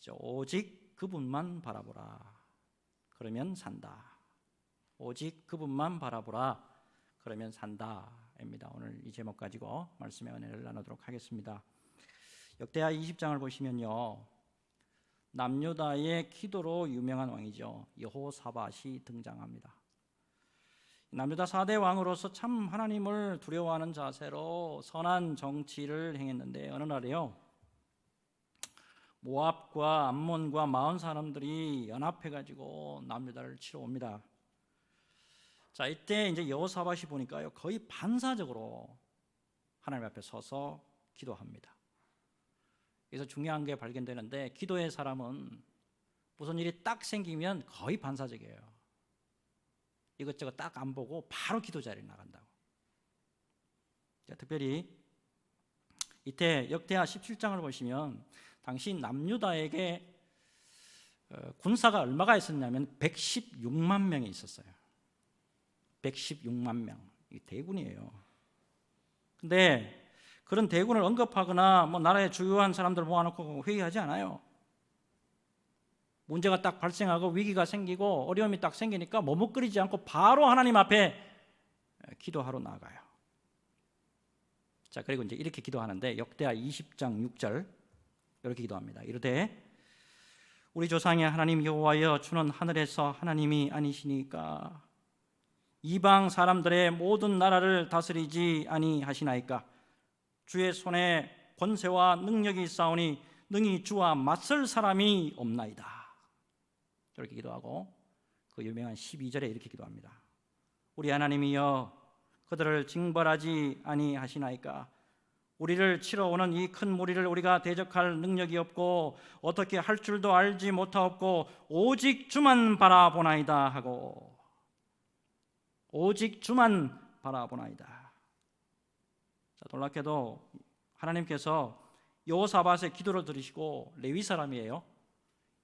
오직 그분만 바라보라. 그러면 산다. 오직 그분만 바라보라. 그러면 산다입니다. 오늘 이 제목 가지고 말씀의 은혜를 나누도록 하겠습니다. 역대하 20장을 보시면요, 남유다의 기도로 유명한 왕이죠. 여호사밧이 등장합니다. 남유다 4대 왕으로서 참 하나님을 두려워하는 자세로 선한 정치를 행했는데, 어느 날에요, 모압과 암몬과 마온 사람들이 연합해가지고 남유다를 치러 옵니다. 자, 이때 이제 여호사밧이 보니까요, 거의 반사적으로 하나님 앞에 서서 기도합니다. 그래서 중요한 게 발견되는데, 기도의 사람은 무슨 일이 딱 생기면 거의 반사적이에요. 이것저것 딱 안 보고 바로 기도 자리에 나간다고. 자, 특별히 이때 역대하 17장을 보시면 당시 남유다에게 군사가 얼마가 있었냐면 116만 명이 있었어요. 116만 명. 이 대군이에요. 근데 그런 대군을 언급하거나 뭐 나라의 주요한 사람들 모아놓고 회의하지 않아요. 문제가 딱 발생하고 위기가 생기고 어려움이 딱 생기니까 머뭇거리지 않고 바로 하나님 앞에 기도하러 나가요. 자, 그리고 이제 이렇게 기도하는데, 역대하 20장 6절 이렇게 기도합니다. 이르되 우리 조상의 하나님 여호와여, 주는 하늘에서 하나님이 아니시니까 이방 사람들의 모든 나라를 다스리지 아니하시나이까? 주의 손에 권세와 능력이 있사오니 능히 주와 맞설 사람이 없나이다. 이렇게 기도하고 그 유명한 12절에 이렇게 기도합니다. 우리 하나님이여, 그들을 징벌하지 아니하시나이까? 우리를 치러 오는 이 큰 무리를 우리가 대적할 능력이 없고 어떻게 할 줄도 알지 못하옵고 오직 주만 바라보나이다 하고, 오직 주만 바라보나이다. 자, 놀랍게도 하나님께서 여호사밧의 기도를 들으시고 레위 사람이에요.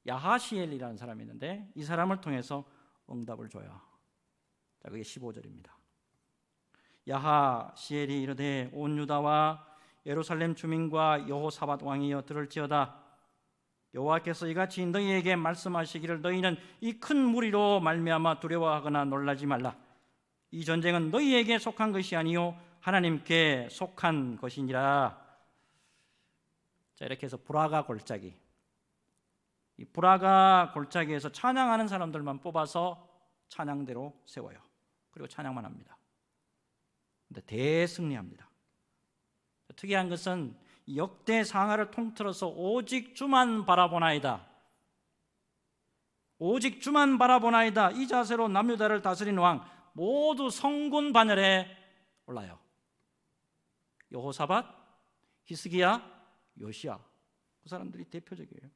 야하시엘이라는 사람이 있는데 이 사람을 통해서 응답을 줘요. 자, 그게 15절입니다. 야하시엘이 이르되 온 유다와 예루살렘 주민과 여호사밧 왕이여 들을지어다. 여호와께서 이같이 너희에게 말씀하시기를 너희는 이 큰 무리로 말미암아 두려워하거나 놀라지 말라. 이 전쟁은 너희에게 속한 것이 아니요 하나님께 속한 것이니라. 자, 이렇게 해서 브라가 골짜기, 이 브라가 골짜기에서 찬양하는 사람들만 뽑아서 찬양대로 세워요. 그리고 찬양만 합니다. 근데 대승리합니다. 특이한 것은 역대 상하를 통틀어서 오직 주만 바라보나이다, 오직 주만 바라보나이다, 이 자세로 남유다를 다스린 왕 모두 성군 반열에 올라요. 여호사밧, 히스기야, 요시야, 그 사람들이 대표적이에요.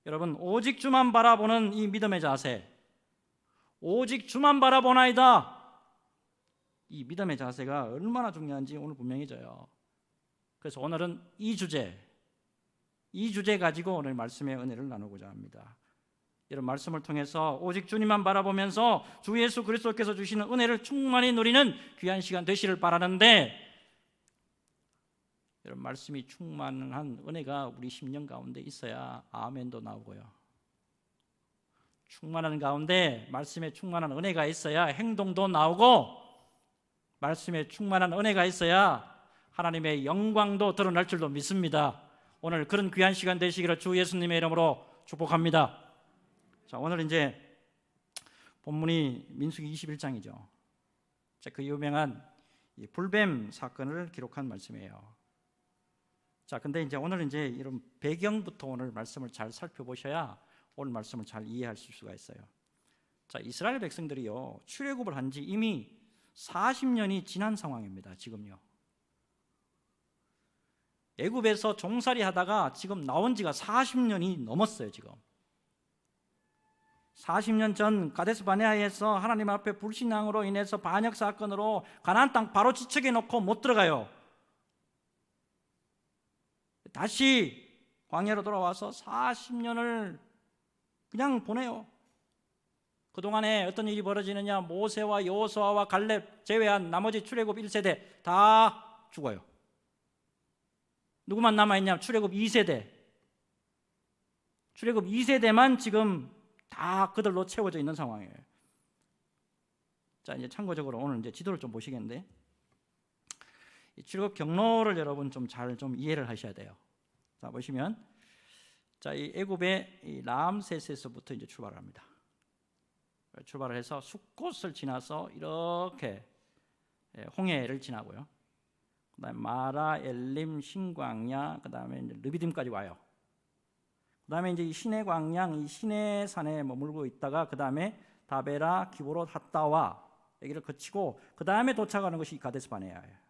여러분, 오직 주만 바라보는 이 믿음의 자세, 오직 주만 바라보나이다, 이 믿음의 자세가 얼마나 중요한지 오늘 분명해져요. 그래서 오늘은 이 주제 가지고 오늘 말씀의 은혜를 나누고자 합니다. 이런 말씀을 통해서 오직 주님만 바라보면서 주 예수 그리스도께서 주시는 은혜를 충만히 누리는 귀한 시간 되시를 바라는데, 이런 말씀이 충만한 은혜가 우리 심령 가운데 있어야 아멘도 나오고요, 충만한 가운데 말씀에 충만한 은혜가 있어야 행동도 나오고, 말씀에 충만한 은혜가 있어야 하나님의 영광도 드러날 줄로 믿습니다. 오늘 그런 귀한 시간 되시기를 주 예수님의 이름으로 축복합니다. 자, 오늘 이제 본문이 민수기 21장이죠. 자, 그 유명한 이 불뱀 사건을 기록한 말씀이에요. 자, 근데 이제 오늘 이제 이런 배경부터 오늘 말씀을 잘 살펴보셔야 오늘 말씀을 잘 이해하실 수가 있어요. 자, 이스라엘 백성들이요, 출애굽을 한 지 이미 40년이 지난 상황입니다. 지금요, 애굽에서 종살이 하다가 지금 나온 지가 40년이 넘었어요. 지금 40년 전 가데스 바네아에서 하나님 앞에 불신앙으로 인해서 반역 사건으로 가나안 땅 바로 지척에 놓고 못 들어가요. 다시 광야로 돌아와서 40년을 그냥 보내요. 그동안에 어떤 일이 벌어지느냐, 모세와 여호수아와 갈렙 제외한 나머지 출애굽 1세대 다 죽어요. 누구만 남아있냐, 출애굽 2세대. 출애굽 2세대만 지금 다 그들로 채워져 있는 상황이에요. 자, 이제 참고적으로 오늘 이제 지도를 좀 보시겠는데, 이 출애굽 경로를 여러분 좀 잘 좀 이해를 하셔야 돼요. 자, 보시면, 자, 이 애굽의 이 람세스에서부터 이제 출발합니다. 출발을 해서 숫곳을 지나서 이렇게 홍해를 지나고요. 그다음에 마라, 엘림, 신광야, 그다음에 이제 르비딤까지 와요. 그다음에 이제 이 시내 광양, 이 시내 산에 머물고 있다가 그다음에 다베라, 기브롯, 핫다와 여기를 거치고 그다음에 도착하는 것이 가데스 바네아예요.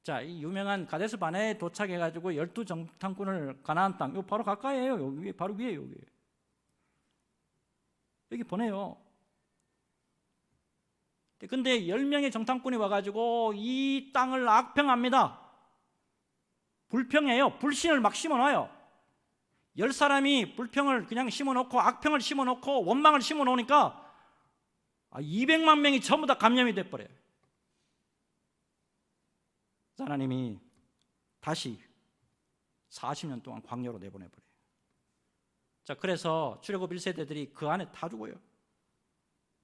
자, 이 유명한 가데스 바네아에 도착해가지고 12정탐꾼을 가나안 땅, 요 바로 가까이에요. 여기 위에, 바로 위에 여기 보내요. 근데 10명의 정탐꾼이 와가지고 이 땅을 악평합니다. 불평해요. 불신을 막 심어놔요. 10사람이 불평을 그냥 심어놓고 악평을 심어놓고 원망을 심어놓으니까 200만 명이 전부 다 감염이 돼버려요. 하나님이 다시 40년 동안 광야로 내보내버려요. 자, 그래서 출애굽 1세대들이 그 안에 다 죽어요.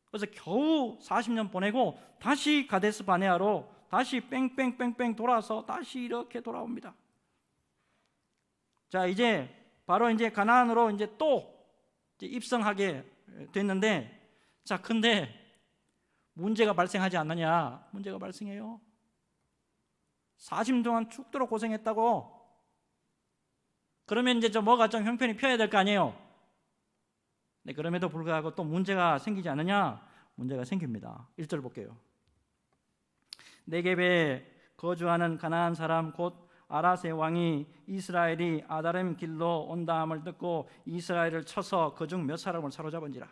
그래서 겨우 40년 보내고 다시 가데스 바네아로 다시 뺑뺑뺑뺑 돌아서 다시 이렇게 돌아옵니다. 자, 이제 바로 이제 가나안으로 이제 또 입성하게 됐는데, 자, 근데 문제가 발생하지 않느냐? 문제가 발생해요. 40년 동안 죽도록 고생했다고. 그러면 이제 뭐가 좀 형편이 펴야 될 거 아니에요. 네, 그럼에도 불구하고 또 문제가 생기지 않느냐? 문제가 생깁니다. 1절 볼게요. 네겝에 거주하는 가나안 사람 곧 아랏의 왕이 이스라엘이 아다람 길로 온다함을 듣고 이스라엘을 쳐서 그중 몇 사람을 사로잡은지라.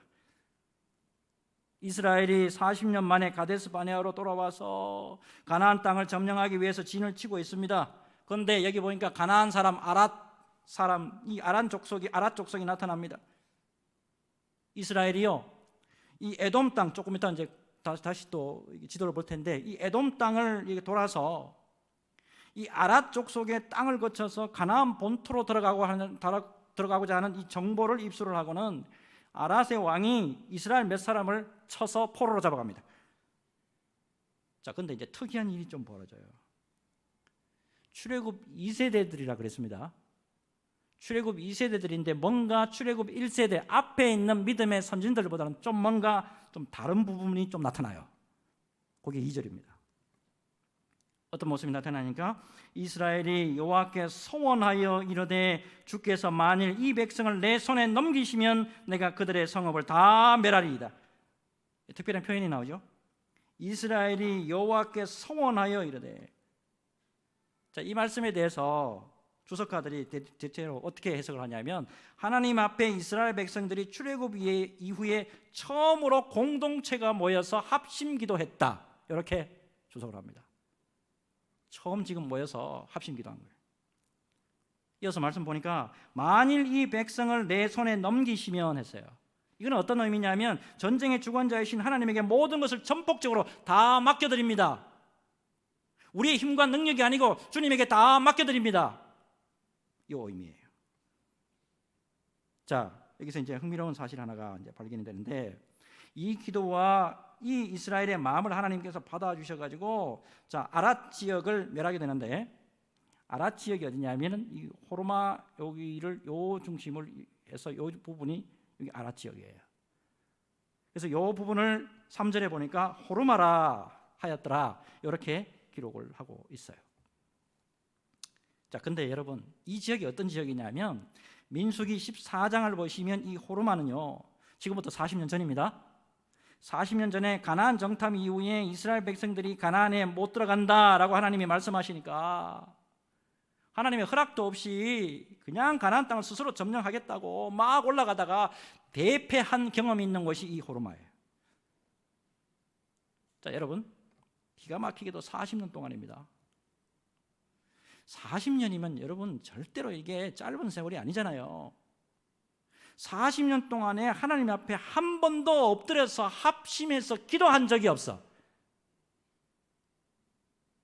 이스라엘이 40년 만에 가데스 바네아로 돌아와서 가나안 땅을 점령하기 위해서 진을 치고 있습니다. 그런데 여기 보니까 가나안 사람 이 아란 족속이 나타납니다. 이스라엘이요, 이 에돔 땅, 조금 이따 이제 다시 또 지도를 볼 텐데, 이 에돔 땅을 돌아서 이 아랏 족속의 땅을 거쳐서 가나안 본토로 들어가고자 하는 이 정보를 입수를 하고는 아랏의 왕이 이스라엘 몇 사람을 쳐서 포로로 잡아갑니다. 자, 근데 이제 특이한 일이 좀 벌어져요. 출애굽 2세대들이라 그랬습니다. 출애굽 2세대들인데 뭔가 출애굽 1세대 앞에 있는 믿음의 선진들보다는 좀 뭔가 좀 다른 부분이 좀 나타나요. 그게 2절입니다. 어떤 모습이 나타나니까 이스라엘이 여호와께 소원하여 이르되 주께서 만일 이 백성을 내 손에 넘기시면 내가 그들의 성읍을 다 멸하리이다. 특별한 표현이 나오죠. 이스라엘이 여호와께 소원하여 이르되. 자, 이 말씀에 대해서 주석가들이 대체로 어떻게 해석을 하냐면, 하나님 앞에 이스라엘 백성들이 출애굽 이후에 처음으로 공동체가 모여서 합심 기도했다, 이렇게 주석을 합니다. 처음 지금 모여서 합심 기도한 거예요. 이어서 말씀 보니까 만일 이 백성을 내 손에 넘기시면 했어요. 이건 어떤 의미냐면 전쟁의 주관자이신 하나님에게 모든 것을 전폭적으로 다 맡겨드립니다. 우리의 힘과 능력이 아니고 주님에게 다 맡겨드립니다. 이 의미예요. 자, 여기서 이제 흥미로운 사실 하나가 이제 발견이 되는데, 이 기도와 이 이스라엘의 마음을 하나님께서 받아주셔가지고 자, 아랏 지역을 멸하게 되는데, 아랏 지역이 어디냐면은 이 호르마 여기를 요 중심을 해서 요 부분이 여기 아랏 지역이에요. 그래서 요 부분을 3절에 보니까 호르마라 하였더라, 이렇게 기록을 하고 있어요. 자, 근데 여러분, 이 지역이 어떤 지역이냐면 민수기 14장을 보시면 이 호르마는요, 지금부터 40년 전입니다. 40년 전에 가나안 정탐 이후에 이스라엘 백성들이 가나안에 못 들어간다라고 하나님이 말씀하시니까 하나님의 허락도 없이 그냥 가나안 땅을 스스로 점령하겠다고 막 올라가다가 대패한 경험이 있는 곳이 이 호르마예요. 자, 여러분, 기가 막히게도 40년 동안입니다. 40년이면 여러분 절대로 이게 짧은 세월이 아니잖아요. 40년 동안에 하나님 앞에 한 번도 엎드려서 합심해서 기도한 적이 없어.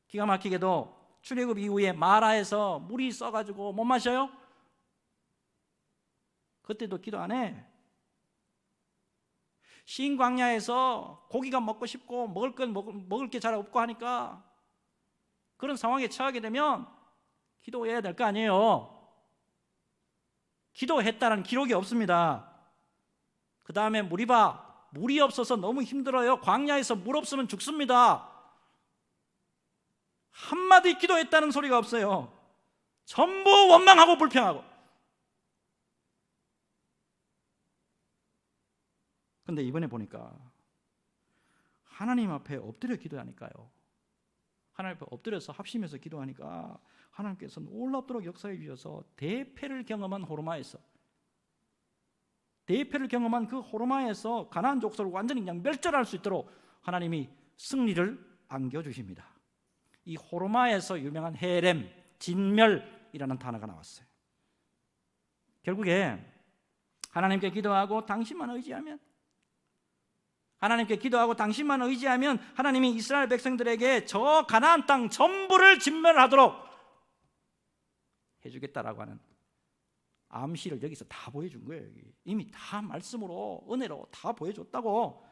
기가 막히게도 출애굽 이후에 마라에서 물이 써가지고 못 마셔요. 그때도 기도 안 해. 신 광야에서 고기가 먹고 싶고 먹을 게 잘 없고 하니까 그런 상황에 처하게 되면 기도해야 될 거 아니에요. 기도했다는 기록이 없습니다. 그 다음에 물이 없어서 너무 힘들어요. 광야에서 물 없으면 죽습니다. 한마디 기도했다는 소리가 없어요. 전부 원망하고 불평하고. 근데 이번에 보니까 하나님 앞에 엎드려 기도하니까요. 하나님 앞에 엎드려서 합심해서 기도하니까 하나님께서 놀랍도록 역사해 주셔서 대패를 경험한 호르마에서, 대패를 경험한 그 호르마에서 가나안 족속을 완전히 그냥 멸절할 수 있도록 하나님이 승리를 안겨주십니다. 이 호르마에서 유명한 헤렘, 진멸이라는 단어가 나왔어요. 결국에 하나님께 기도하고 당신만 의지하면, 하나님께 기도하고 당신만 의지하면 하나님이 이스라엘 백성들에게 저 가나안 땅 전부를 진멸하도록 해주겠다라고 하는 암시를 여기서 다 보여준 거예요. 이미 다 말씀으로, 은혜로 다 보여줬다고.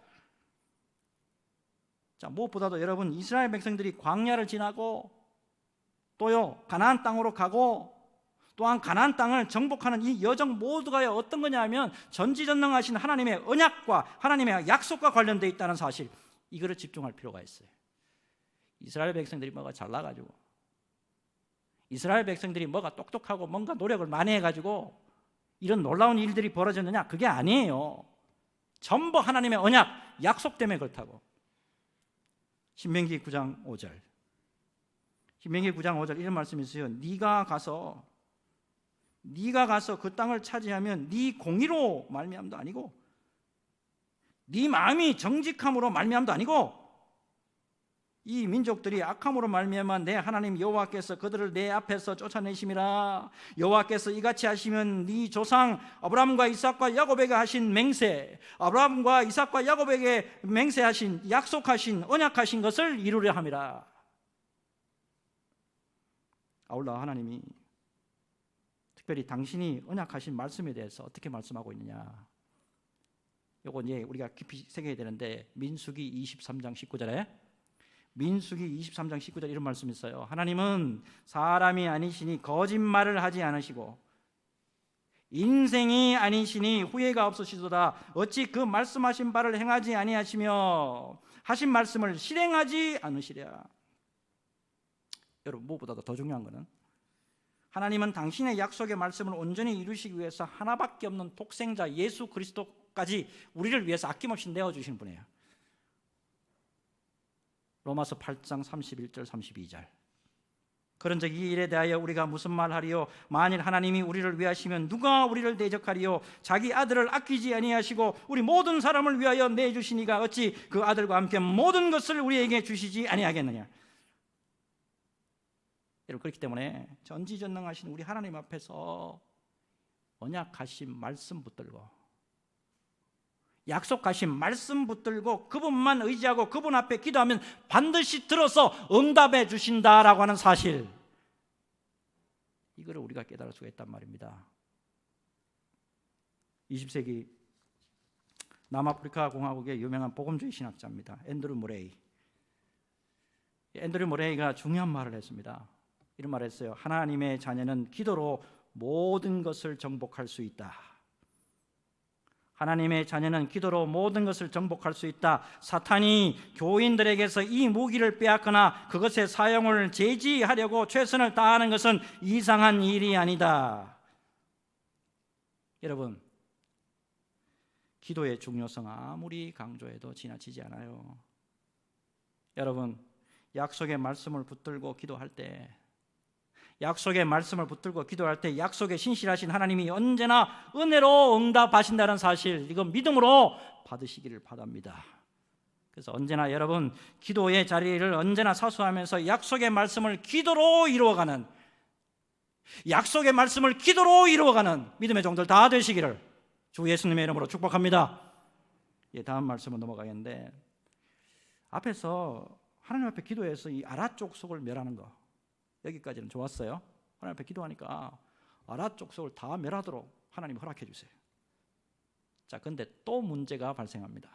자, 무엇보다도 여러분, 이스라엘 백성들이 광야를 지나고 또요 가나안 땅으로 가고 또한 가나안 땅을 정복하는 이 여정 모두가 어떤 거냐 하면 전지전능하신 하나님의 언약과 하나님의 약속과 관련되어 있다는 사실, 이거를 집중할 필요가 있어요. 이스라엘 백성들이 뭐가 잘나가지고, 이스라엘 백성들이 뭐가 똑똑하고 뭔가 노력을 많이 해가지고 이런 놀라운 일들이 벌어졌느냐? 그게 아니에요. 전부 하나님의 언약, 약속 때문에 그렇다고. 신명기 9장 5절, 신명기 9장 5절 이런 말씀이 있어요. 네가 가서 그 땅을 차지하면 네 공의로 말미암도 아니고 네 마음이 정직함으로 말미암도 아니고 이 민족들이 악함으로 말미암아 내 하나님 여호와께서 그들을 내 앞에서 쫓아내심이라. 여호와께서 이같이 하시면 네 조상 아브라함과 이삭과 야곱에게 하신 맹세, 아브라함과 이삭과 야곱에게 맹세하신, 약속하신, 언약하신 것을 이루려 함이라. 아울러 하나님이 특별히 당신이 언약하신 말씀에 대해서 어떻게 말씀하고 있느냐, 요거 이제 우리가 깊이 새겨야 되는데, 민수기 23장 19절에 민수기 23장 19절 이런 말씀이 있어요. 하나님은 사람이 아니시니 거짓말을 하지 않으시고 인생이 아니시니 후회가 없으시도다. 어찌 그 말씀하신 바를 행하지 아니하시며 하신 말씀을 실행하지 않으시랴. 여러분, 무엇보다도 더 중요한 것은 하나님은 당신의 약속의 말씀을 온전히 이루시기 위해서 하나밖에 없는 독생자 예수 그리스도까지 우리를 위해서 아낌없이 내어주시는 분이에요. 로마서 8장 31절 32절. 그런즉 이 일에 대하여 우리가 무슨 말하리요? 만일 하나님이 우리를 위하시면 누가 우리를 대적하리요? 자기 아들을 아끼지 아니하시고 우리 모든 사람을 위하여 내주시니가 어찌 그 아들과 함께 모든 것을 우리에게 주시지 아니하겠느냐. 여러분, 그렇기 때문에 전지전능하신 우리 하나님 앞에서 언약하신 말씀 붙들고, 약속하신 말씀 붙들고 그분만 의지하고 그분 앞에 기도하면 반드시 들어서 응답해 주신다라고 하는 사실, 이거를 우리가 깨달을 수가 있단 말입니다. 20세기 남아프리카 공화국의 유명한 복음주의 신학자입니다. 앤드류 모레이. 앤드류 모레이가 중요한 말을 했습니다. 이런 말을 했어요. 하나님의 자녀는 기도로 모든 것을 정복할 수 있다. 하나님의 자녀는 기도로 모든 것을 정복할 수 있다. 사탄이 교인들에게서 이 무기를 빼앗거나 그것의 사용을 제지하려고 최선을 다하는 것은 이상한 일이 아니다. 여러분, 기도의 중요성 아무리 강조해도 지나치지 않아요. 여러분, 약속의 말씀을 붙들고 기도할 때, 약속의 말씀을 붙들고 기도할 때 약속에 신실하신 하나님이 언제나 은혜로 응답하신다는 사실, 이거 믿음으로 받으시기를 바랍니다. 그래서 언제나 여러분, 기도의 자리를 언제나 사수하면서 약속의 말씀을 기도로 이루어가는, 약속의 말씀을 기도로 이루어가는 믿음의 종들 다 되시기를 주 예수님의 이름으로 축복합니다. 다음 말씀으로 넘어가겠는데, 앞에서 하나님 앞에 기도해서 이 아랏 족속을 멸하는 거, 여기까지는 좋았어요. 하나님 앞에 기도하니까 아랏 족속을 다 멸하도록 하나님 허락해 주세요. 자, 근데 또 문제가 발생합니다.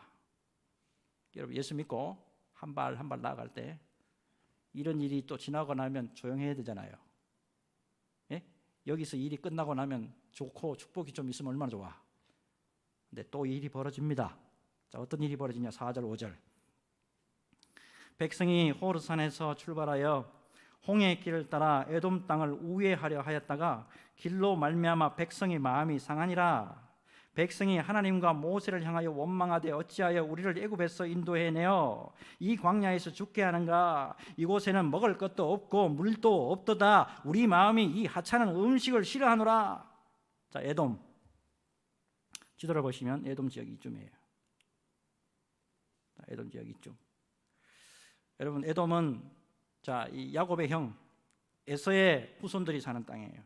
여러분, 예수 믿고 한 발 한 발 나아갈 때 이런 일이 또 지나고 나면 조용해야 되잖아요. 예? 여기서 일이 끝나고 나면 좋고 축복이 좀 있으면 얼마나 좋아. 근데 또 일이 벌어집니다. 자, 어떤 일이 벌어지냐? 4절 5절. 백성이 호르산에서 출발하여 홍해의 길을 따라 에돔 땅을 우회하려 하였다가 길로 말미암아 백성의 마음이 상하니라. 백성이 하나님과 모세를 향하여 원망하되 어찌하여 우리를 애굽에서 인도해내어 이 광야에서 죽게 하는가? 이곳에는 먹을 것도 없고 물도 없도다. 우리 마음이 이 하찮은 음식을 싫어하노라. 자, 에돔 지도를 보시면 에돔 지역이 이쯤이에요. 에돔 지역이 이쯤. 여러분, 에돔은 자, 이 야곱의 형 에서의 후손들이 사는 땅이에요.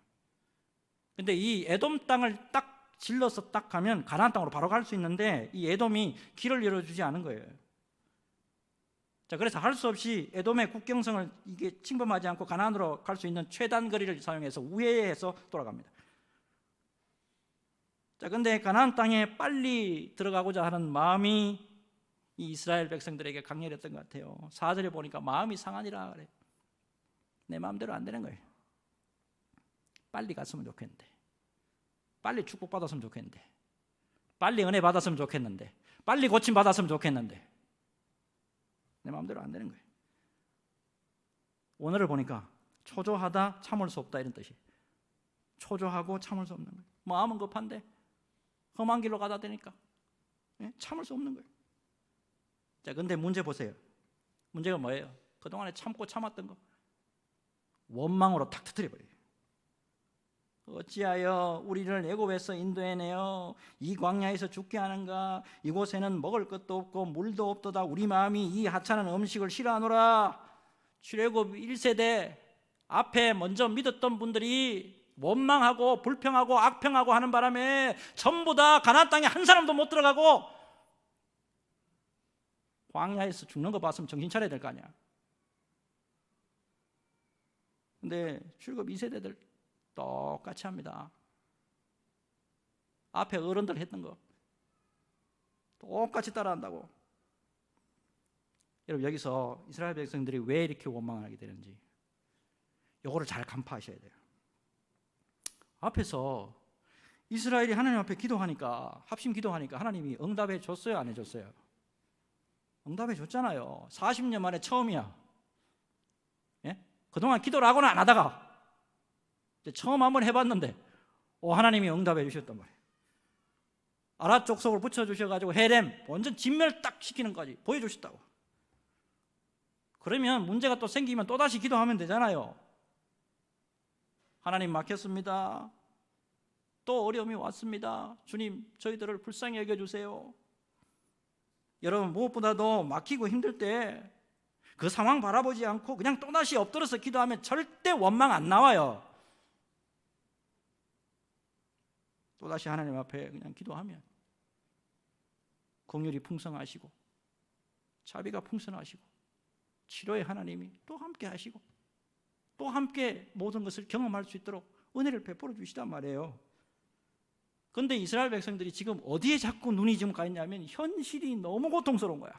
근데 이 에돔 땅을 딱 질러서 딱 가면 가나안 땅으로 바로 갈 수 있는데 이 에돔이 길을 열어주지 않은 거예요. 자, 그래서 할 수 없이 에돔의 국경성을 이게 침범하지 않고 가나안으로 갈 수 있는 최단 거리를 사용해서 우회해서 돌아갑니다. 자, 근데 가나안 땅에 빨리 들어가고자 하는 마음이 이 이스라엘 백성들에게 강렬했던 것 같아요. 4절에 보니까 마음이 상하니라 그래. 내 마음대로 안 되는 거예요. 빨리 갔으면 좋겠는데, 빨리 축복받았으면 좋겠는데, 빨리 은혜 받았으면 좋겠는데, 빨리 고침 받았으면 좋겠는데 내 마음대로 안 되는 거예요. 오늘을 보니까 초조하다 참을 수 없다 이런 뜻이. 초조하고 참을 수 없는 거예요. 마음은 급한데 험한 길로 가다 되니까 참을 수 없는 거예요. 자, 근데 문제 보세요. 문제가 뭐예요? 그동안에 참고 참았던 거 원망으로 탁 터뜨려버려요. 어찌하여 우리를 애굽에서 인도해내어 이 광야에서 죽게 하는가? 이곳에는 먹을 것도 없고 물도 없도다. 우리 마음이 이 하찮은 음식을 싫어하노라. 출애굽 1세대 앞에 먼저 믿었던 분들이 원망하고 불평하고 악평하고 하는 바람에 전부 다 가나안 땅에 한 사람도 못 들어가고 광야에서 죽는 거 봤으면 정신 차려야 될 거 아니야. 근데 출애굽 2세대들 똑같이 합니다. 앞에 어른들 했던 거 똑같이 따라한다고. 여러분, 여기서 이스라엘 백성들이 왜 이렇게 원망하게 되는지 이거를 잘 간파하셔야 돼요. 앞에서 이스라엘이 하나님 앞에 기도하니까, 합심 기도하니까 하나님이 응답해 줬어요, 안 해줬어요? 응답해 줬잖아요. 40년 만에 처음이야. 예? 그동안 기도를 하고는 안 하다가 처음 한번 해봤는데 하나님이 응답해 주셨단 말이에요. 아라 족속을 붙여주셔가지고 헤렘 완전 진멸 딱 시키는 까지 보여주셨다고. 그러면 문제가 또 생기면 또다시 기도하면 되잖아요. 하나님 막혔습니다. 또 어려움이 왔습니다. 주님, 저희들을 불쌍히 여겨주세요. 여러분, 무엇보다도 막히고 힘들 때 그 상황 바라보지 않고 그냥 또다시 엎드려서 기도하면 절대 원망 안 나와요. 또다시 하나님 앞에 그냥 기도하면 긍휼이 풍성하시고 자비가 풍성하시고 치료의 하나님이 또 함께 하시고 또 함께 모든 것을 경험할 수 있도록 은혜를 베풀어 주시단 말이에요. 그런데 이스라엘 백성들이 지금 어디에 자꾸 눈이 지금 가 있냐면 현실이 너무 고통스러운 거야.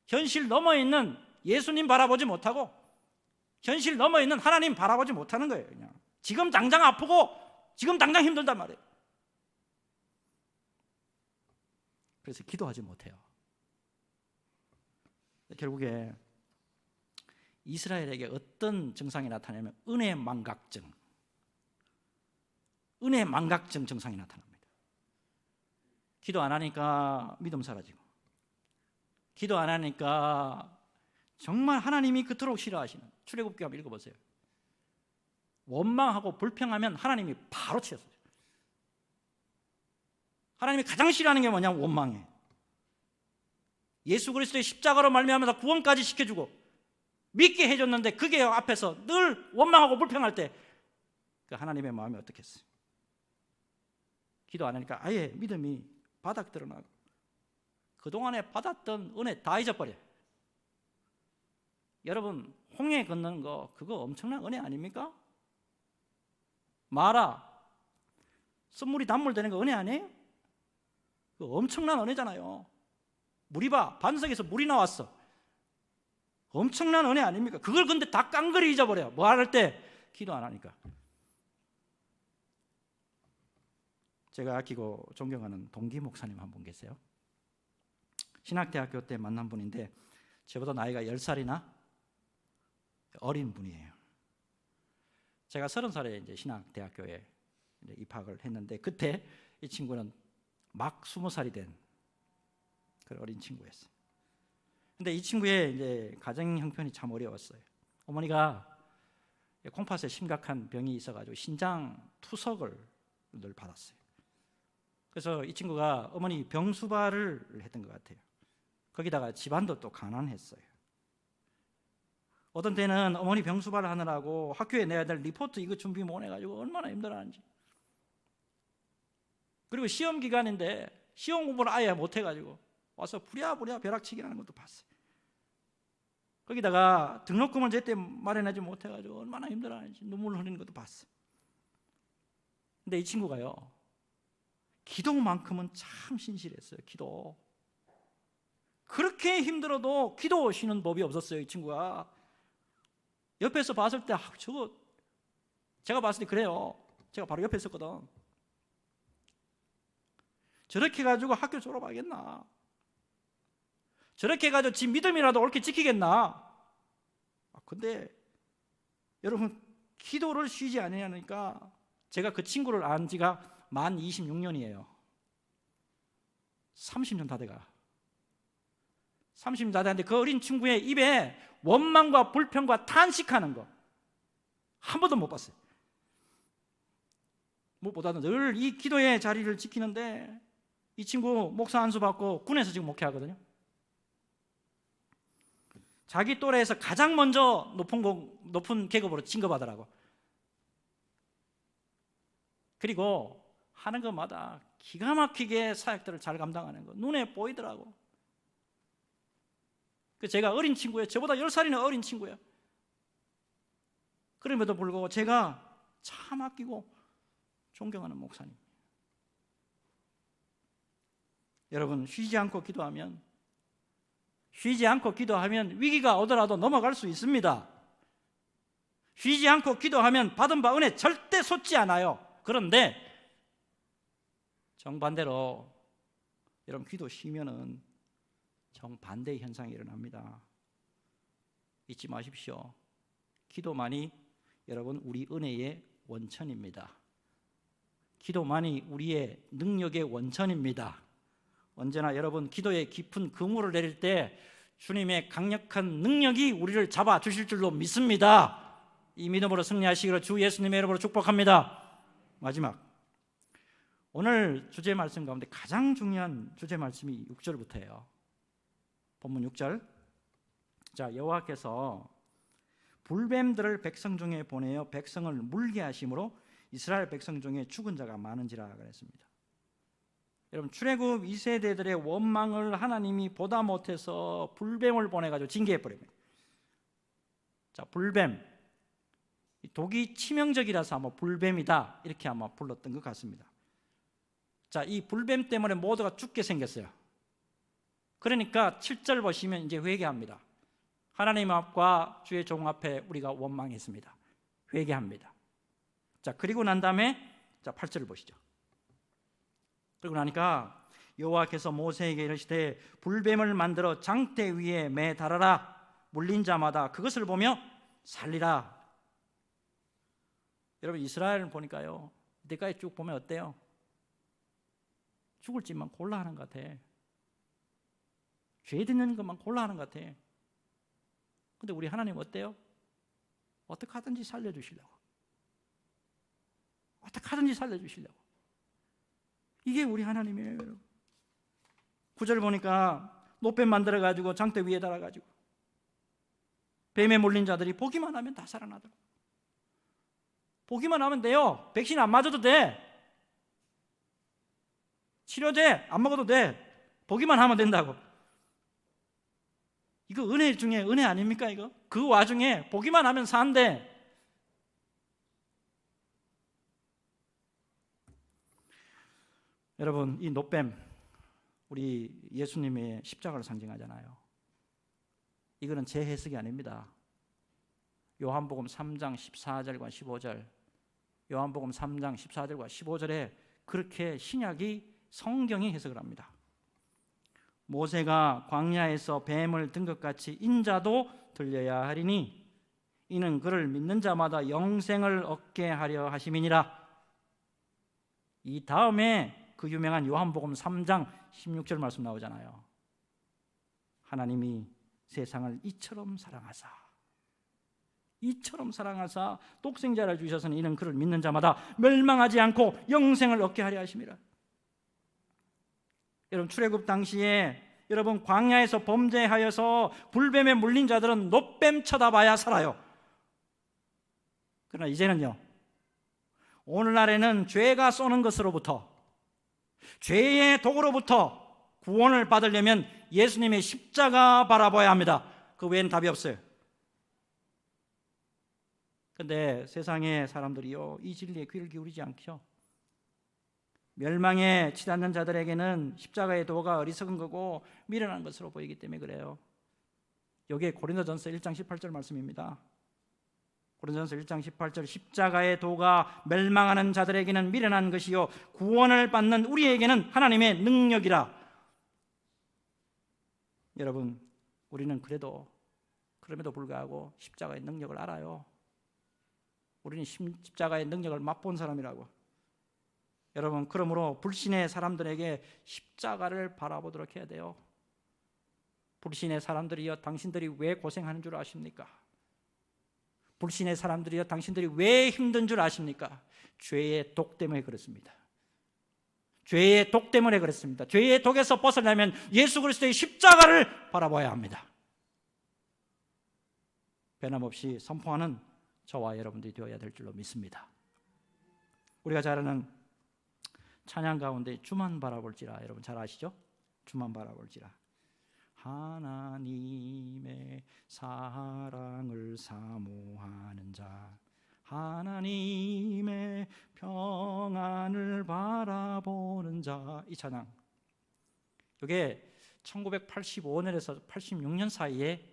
현실 넘어 있는 예수님 바라보지 못하고 현실 넘어 있는 하나님 바라보지 못하는 거예요. 그냥 지금 당장 아프고 지금 당장 힘들단 말이에요. 그래서 기도하지 못해요. 결국에 이스라엘에게 어떤 증상이 나타나냐면 은혜 망각증 증상이 나타납니다. 기도 안 하니까 믿음 사라지고, 기도 안 하니까 정말 하나님이 그토록 싫어하시는, 출애굽기 한번 읽어보세요. 원망하고 불평하면 하나님이 바로 치셨어요. 하나님이 가장 싫어하는 게 뭐냐면 원망해. 예수 그리스도의 십자가로 말미암아서 구원까지 시켜주고 믿게 해줬는데 그게 앞에서 늘 원망하고 불평할 때 그 하나님의 마음이 어떻겠어요? 기도 안 하니까 아예 믿음이 바닥 드러나고 그동안에 받았던 은혜 다 잊어버려요. 여러분, 홍해 건너는 거 그거 엄청난 은혜 아닙니까? 마라 선물이 단물 되는 거 은혜 아니에요? 엄청난 은혜잖아요. 물이 봐, 반석에서 물이 나왔어. 엄청난 은혜 아닙니까? 그걸 근데 다 깡그리 잊어버려요. 뭐 할 때? 기도 안 하니까. 제가 아끼고 존경하는 동기 목사님 한 분 계세요. 신학대학교 때 만난 분인데 저보다 나이가 10살이나 어린 분이에요. 제가 30살에 이제 신학대학교에 이제 입학을 했는데 그때 이 친구는 막 20살이 된 그런 어린 친구였어요. 근데 이 친구의 이제 가정 형편이 참 어려웠어요. 어머니가 콩팥에 심각한 병이 있어가지고 신장 투석을 늘 받았어요. 그래서 이 친구가 어머니 병수발을 했던 것 같아요. 거기다가 집안도 또 가난했어요. 어떤 때는 어머니 병수발을 하느라고 학교에 내야 될 리포트 이거 준비 못 해가지고 얼마나 힘들어하는지. 그리고 시험 기간인데 시험 공부를 아예 못 해가지고 와서 부랴부랴 벼락치기 하는 것도 봤어요. 거기다가 등록금을 제때 마련하지 못해가지고 얼마나 힘들어하는지 눈물 흘리는 것도 봤어요. 근데 이 친구가요, 기도만큼은 참 신실했어요. 기도. 그렇게 힘들어도 기도 쉬는 법이 없었어요. 이 친구가. 옆에서 봤을 때 저거 제가 봤을 때 그래요. 제가 바로 옆에 있었거든. 저렇게 가지고 학교 졸업하겠나? 저렇게 가지고 지 믿음이라도 옳게 지키겠나? 근데 여러분 기도를 쉬지 않으니까 제가 그 친구를 안 지가 만 26년이에요. 30년 다 돼가. 30년 다 되는데 그 어린 친구의 입에 원망과 불평과 탄식하는 거 한 번도 못 봤어요. 무엇보다는 늘 이 기도의 자리를 지키는데 이 친구 목사 안수 받고 군에서 지금 목회하거든요. 자기 또래에서 가장 먼저 높은 계급으로 진급하더라고. 그리고 하는 것마다 기가 막히게 사역들을 잘 감당하는 거 눈에 보이더라고. 제가 어린 친구예요. 저보다 10살이나 어린 친구예요. 그럼에도 불구하고 제가 참 아끼고 존경하는 목사님. 여러분 쉬지 않고 기도하면 위기가 오더라도 넘어갈 수 있습니다. 쉬지 않고 기도하면 받은 바 은혜 절대 솟지 않아요. 그런데 정반대로 여러분 기도 쉬면은 정반대의 현상이 일어납니다. 잊지 마십시오. 기도만이 여러분 우리 은혜의 원천입니다. 기도만이 우리의 능력의 원천입니다. 언제나 여러분 기도에 깊은 그물을 내릴 때 주님의 강력한 능력이 우리를 잡아주실 줄로 믿습니다. 이 믿음으로 승리하시기를 주 예수님의 이름으로 축복합니다. 마지막 오늘 주제 말씀 가운데 가장 중요한 주제 말씀이 6절부터예요. 본문 6절. 자, 여호와께서 불뱀들을 백성 중에 보내어 백성을 물게 하심으로 이스라엘 백성 중에 죽은 자가 많은지라 그랬습니다. 여러분 출애굽 2세대들의 원망을 하나님이 보다 못해서 불뱀을 보내가지고 징계해버립니다. 자, 불뱀 독이 치명적이라서 아마 불뱀이다 이렇게 아마 불렀던 것 같습니다. 자, 이 불뱀 때문에 모두가 죽게 생겼어요. 그러니까 7절 보시면 이제 회개합니다. 하나님 앞과 주의 종 앞에 우리가 원망했습니다. 회개합니다. 자, 그리고 난 다음에 자 8절을 보시죠. 그리고 나니까 여호와께서 모세에게 이르시되 불뱀을 만들어 장대 위에 매달아라. 물린 자마다 그것을 보며 살리라. 여러분 이스라엘을 보니까요, 이때까지 쭉 보면 어때요? 죽을 짓만 골라 하는 것 같아. 죄 짓는 것만 골라 하는 것 같아. 근데 우리 하나님 어때요? 어떻게 하든지 살려주시려고. 어떻게 하든지 살려주시려고. 이게 우리 하나님이에요, 여러분. 9절 보니까 노뱀 만들어가지고 장대 위에 달아가지고 뱀에 몰린 자들이 보기만 하면 다 살아나더라고. 보기만 하면 돼요. 백신 안 맞아도 돼. 치료제 안 먹어도 돼. 보기만 하면 된다고. 이거 은혜 중에 은혜 아닙니까 이거? 그 와중에 보기만 하면 산대. 여러분 이 노뱀 우리 예수님의 십자가를 상징하잖아요. 이거는 제 해석이 아닙니다. 요한복음 3장 14절과 15절, 요한복음 3장 14절과 15절에 그렇게 신약이 성경이 해석을 합니다. 모세가 광야에서 뱀을 든 것 같이 인자도 들려야 하리니 이는 그를 믿는 자마다 영생을 얻게 하려 하심이니라. 이 다음에 그 유명한 요한복음 3장 16절 말씀 나오잖아요. 하나님이 세상을 이처럼 사랑하사 독생자를 주셔서는 이는 그를 믿는 자마다 멸망하지 않고 영생을 얻게 하려 하심이라. 여러분, 출애굽 당시에 여러분 광야에서 범죄하여서 불뱀에 물린 자들은 놋뱀 쳐다봐야 살아요. 그러나 이제는요, 오늘날에는 죄가 쏘는 것으로부터, 죄의 독으로부터 구원을 받으려면 예수님의 십자가 바라봐야 합니다. 그 외에는 답이 없어요. 그런데 세상의 사람들이요, 이 진리에 귀를 기울이지 않죠. 멸망에 치닫는 자들에게는 십자가의 도가 어리석은 거고 미련한 것으로 보이기 때문에 그래요. 여기에 고린도전서 1장 18절 말씀입니다. 고린도전서 1장 18절, 십자가의 도가 멸망하는 자들에게는 미련한 것이요 구원을 받는 우리에게는 하나님의 능력이라. 여러분, 우리는 그럼에도 불구하고 십자가의 능력을 알아요. 우리는 십자가의 능력을 맛본 사람이라고. 여러분, 그러므로 불신의 사람들에게 십자가를 바라보도록 해야 돼요. 불신의 사람들이여, 당신들이 왜 고생하는 줄 아십니까? 불신의 사람들이여, 당신들이 왜 힘든 줄 아십니까? 죄의 독 때문에 그렇습니다. 죄의 독 때문에 그렇습니다. 죄의 독에서 벗어나면 예수 그리스도의 십자가를 바라봐야 합니다. 변함없이 선포하는 저와 여러분들이 되어야 될 줄로 믿습니다. 우리가 잘 아는 찬양 가운데 주만 바라볼지라, 여러분 잘 아시죠? 주만 바라볼지라. 하나님의 사랑을 사모하는 자, 하나님의 평안을 바라보는 자. 이 찬양, 이게 1985년에서 86년 사이에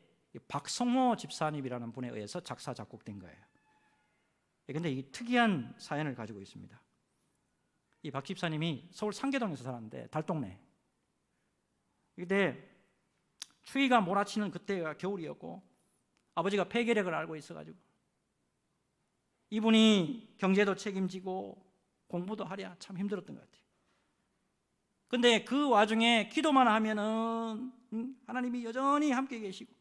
박성호 집사님이라는 분에 의해서 작사 작곡된 거예요. 그런데 이 특이한 사연을 가지고 있습니다. 이 박 집사님이 서울 상계동에서 살았는데, 달동네. 근데 추위가 몰아치는 그때가 겨울이었고 아버지가 폐결핵을 앓고 있어가지고 이분이 경제도 책임지고 공부도 하랴 참 힘들었던 것 같아요. 근데 그 와중에 기도만 하면은 하나님이 여전히 함께 계시고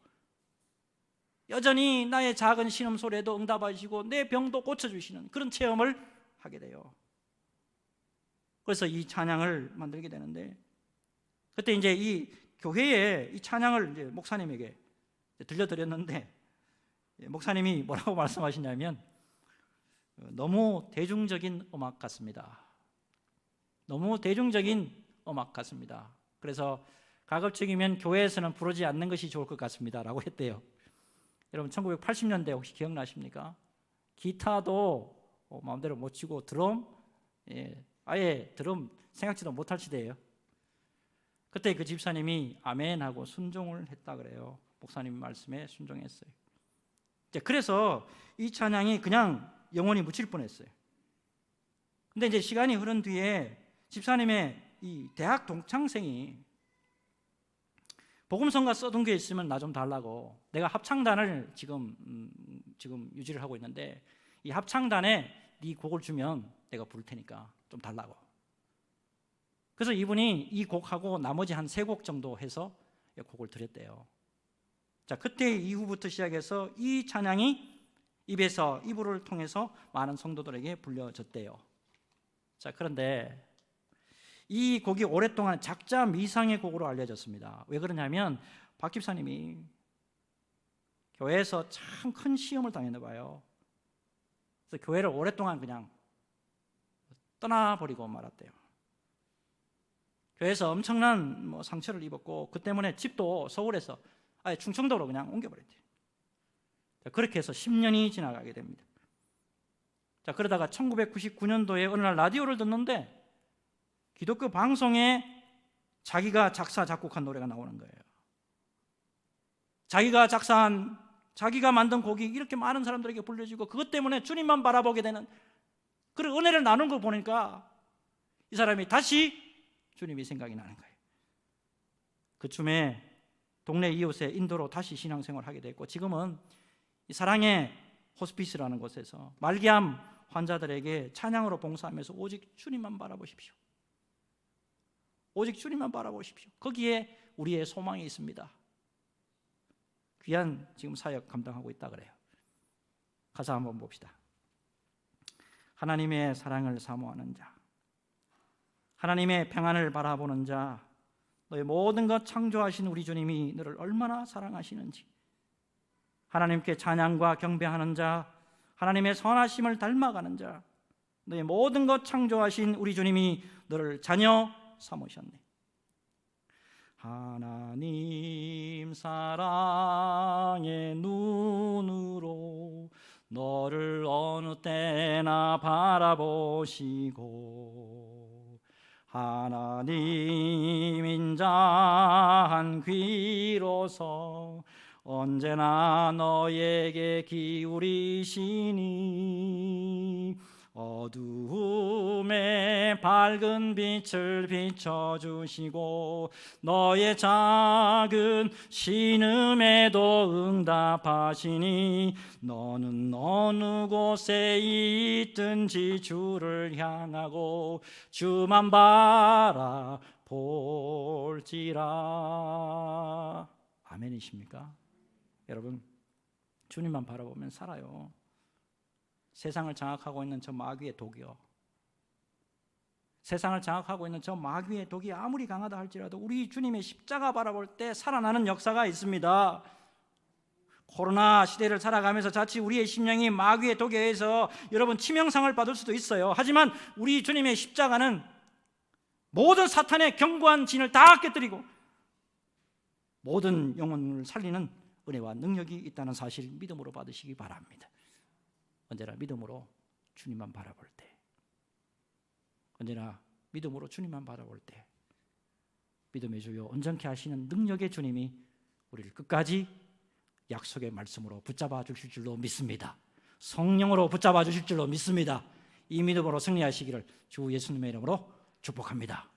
여전히 나의 작은 신음소리에도 응답하시고 내 병도 고쳐주시는 그런 체험을 하게 돼요. 그래서 이 찬양을 만들게 되는데, 그때 이제 이 교회에 이 찬양을 이제 목사님에게 들려드렸는데, 목사님이 뭐라고 말씀하시냐면, 너무 대중적인 음악 같습니다. 너무 대중적인 음악 같습니다. 그래서 가급적이면 교회에서는 부르지 않는 것이 좋을 것 같습니다 라고 했대요. 여러분, 1980년대 혹시 기억나십니까? 기타도 마음대로 못 치고 드럼, 아예 드럼 생각지도 못할 시대예요. 그때 그 집사님이 아멘하고 순종을 했다 그래요. 목사님 말씀에 순종했어요. 그래서 이 찬양이 그냥 영원히 묻힐 뻔했어요. 근데 이제 시간이 흐른 뒤에 집사님의 이 대학 동창생이 복음성가 써둔 게 있으면 나 좀 달라고, 내가 합창단을 지금 유지를 하고 있는데 이 합창단에 네 곡을 주면 내가 부를 테니까 좀 달라고. 그래서 이분이 이 곡하고 나머지 한 3곡 정도 해서 곡을 드렸대요. 자, 그때 이후부터 시작해서 이 찬양이 입에서 입으로를 통해서 많은 성도들에게 불려졌대요. 자, 그런데 이 곡이 오랫동안 작자 미상의 곡으로 알려졌습니다. 왜 그러냐면 박 집사님이 교회에서 참 큰 시험을 당했나 봐요. 그래서 교회를 오랫동안 그냥 떠나버리고 말았대요. 교회에서 엄청난 상처를 입었고 그 때문에 집도 서울에서 아예 충청도로 그냥 옮겨버렸대요. 자, 그렇게 해서 10년이 지나가게 됩니다. 자, 그러다가 1999년도에 어느 날 라디오를 듣는데 기독교 방송에 자기가 작사 작곡한 노래가 나오는 거예요. 자기가 만든 곡이 이렇게 많은 사람들에게 불려지고 그것 때문에 주님만 바라보게 되는 그런 은혜를 나눈 걸 보니까 이 사람이 다시 주님이 생각이 나는 거예요. 그 쯤에 동네 이웃의 인도로 다시 신앙생활을 하게 됐고, 지금은 이 사랑의 호스피스라는 곳에서 말기암 환자들에게 찬양으로 봉사하면서 오직 주님만 바라보십시오. 오직 주님만 바라보십시오. 거기에 우리의 소망이 있습니다. 귀한 지금 사역 감당하고 있다 그래요. 가사 한번 봅시다. 하나님의 사랑을 사모하는 자, 하나님의 평안을 바라보는 자, 너의 모든 것 창조하신 우리 주님이 너를 얼마나 사랑하시는지, 하나님께 찬양과 경배하는 자, 하나님의 선하심을 닮아가는 자, 너의 모든 것 창조하신 우리 주님이 너를 자녀 삼으셨네. 하나님 사랑의 눈으로 너를 어느 때나 바라보시고, 하나님 인자한 귀로서 언제나 너에게 기울이시니 어두움에 밝은 빛을 비춰주시고 너의 작은 신음에도 응답하시니 너는 어느 곳에 있든지 주를 향하고 주만 바라볼지라. 아멘이십니까? 여러분, 주님만 바라보면 살아요. 세상을 장악하고 있는 저 마귀의 독이요, 세상을 장악하고 있는 저 마귀의 독이 아무리 강하다 할지라도 우리 주님의 십자가 바라볼 때 살아나는 역사가 있습니다. 코로나 시대를 살아가면서 자칫 우리의 심령이 마귀의 독에 의해서 여러분 치명상을 받을 수도 있어요. 하지만 우리 주님의 십자가는 모든 사탄의 견고한 진을 다 깨뜨리고 모든 영혼을 살리는 은혜와 능력이 있다는 사실 믿음으로 받으시기 바랍니다. 언제나 믿음으로 주님만 바라볼 때, 언제나 믿음으로 주님만 바라볼 때 믿음의 주요 온전케 하시는 능력의 주님이 우리를 끝까지 약속의 말씀으로 붙잡아 주실 줄로 믿습니다. 성령으로 붙잡아 주실 줄로 믿습니다. 이 믿음으로 승리하시기를 주 예수님의 이름으로 축복합니다.